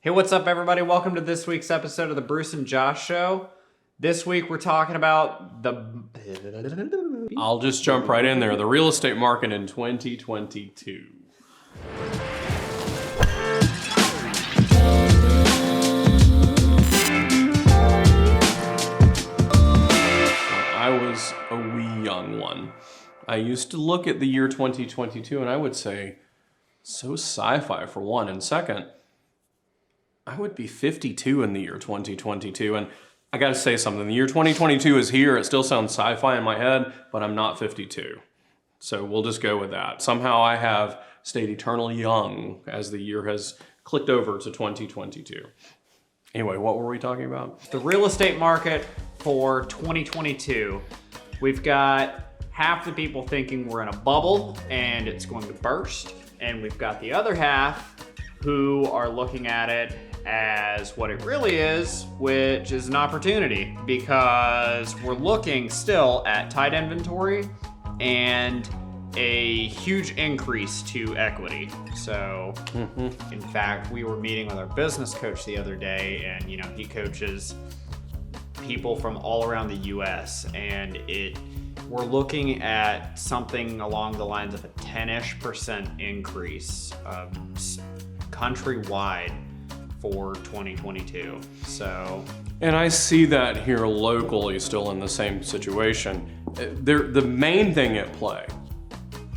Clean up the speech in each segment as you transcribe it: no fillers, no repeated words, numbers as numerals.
Hey, what's up, everybody? Welcome to this week's episode of the Bruce and Josh Show. This week, we're talking about I'll just jump right in there. The real estate market in 2022. I was a wee young one. I used to look at the year 2022 and I would say, so sci-fi for one. And second, I would be 52 in the year 2022. And I gotta say something, the year 2022 is here. It still sounds sci-fi in my head, but I'm not 52. So we'll just go with that. Somehow I have stayed eternally young as the year has clicked over to 2022. Anyway, what were we talking about? the real estate market for 2022. We've got half the people thinking we're in a bubble and it's going to burst. And we've got the other half who are looking at it as what it really is, which is an opportunity, because we're looking still at tight inventory and a huge increase to equity. So in fact, we were meeting with our business coach the other day, and he coaches people from all around the US, and we're looking at something along the lines of a 10-ish% increase countrywide for 2022. So, and I see that here locally still in the same situation. The main thing at play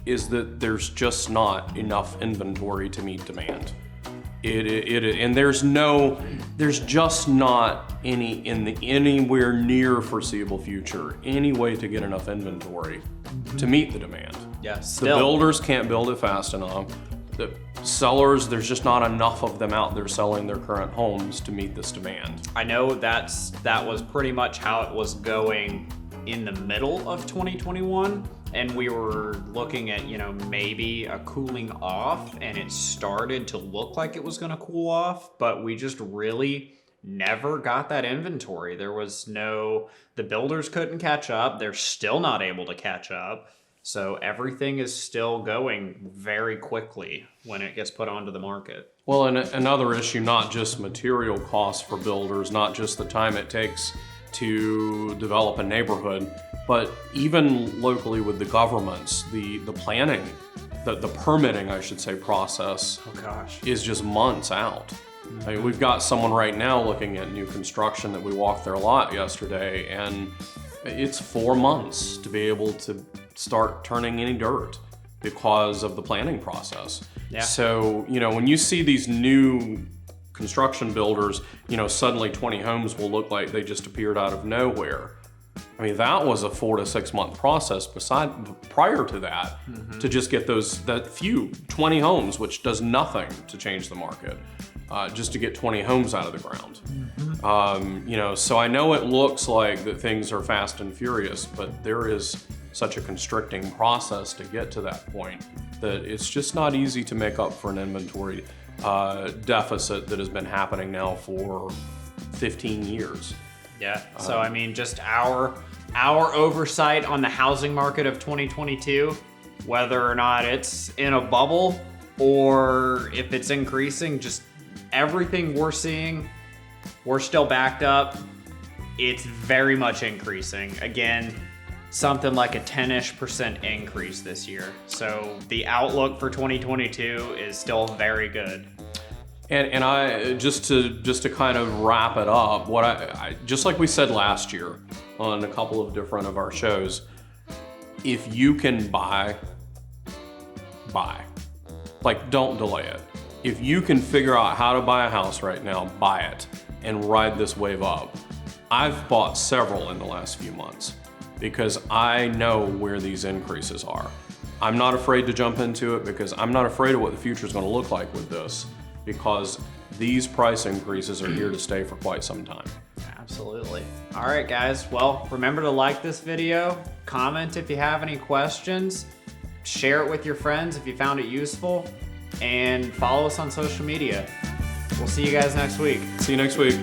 is that there's just not enough inventory to meet demand. And there's just not anywhere near foreseeable future any way to get enough inventory to meet the demand. yes, The builders can't build it fast enough. The sellers, there's just not enough of them out there selling their current homes to meet this demand. I know that was pretty much how it was going in the middle of 2021, and we were looking at maybe a cooling off, and it started to look like it was going to cool off, but we just really never got that inventory. The builders couldn't catch up. They're still not able to catch up. So everything is still going very quickly when it gets put onto the market. Well, and another issue, not just material costs for builders, not just the time it takes to develop a neighborhood, but even locally with the governments, the planning, the permitting, I should say, process is just months out. I mean, we've got someone right now looking at new construction that we walked their lot yesterday, and it's 4 months to be able to start turning any dirt because of the planning process. Yeah. So, when you see these new construction builders, suddenly 20 homes will look like they just appeared out of nowhere. I mean, that was a 4 to 6 month process prior to that to just get that few 20 homes, which does nothing to change the market, just to get 20 homes out of the ground. So I know it looks like that things are fast and furious, but there is such a constricting process to get to that point that it's just not easy to make up for an inventory deficit that has been happening now for 15 years. Yeah. So I mean, just our oversight on the housing market of 2022, whether or not it's in a bubble or if it's increasing, just everything we're seeing, we're still backed up. It's very much increasing. Again, something like a 10-ish% increase this year. So the outlook for 2022 is still very good. And I just to kind of wrap it up, what I just like we said last year on a couple of different of our shows, if you can buy. Like, don't delay it. If you can figure out how to buy a house right now, buy it and ride this wave up. I've bought several in the last few months because I know where these increases are. I'm not afraid to jump into it because I'm not afraid of what the future is going to look like with this, because these price increases are here to stay for quite some time. Absolutely. All right, guys. Well, remember to like this video, comment if you have any questions, share it with your friends if you found it useful, and follow us on social media. We'll see you guys next week. See you next week.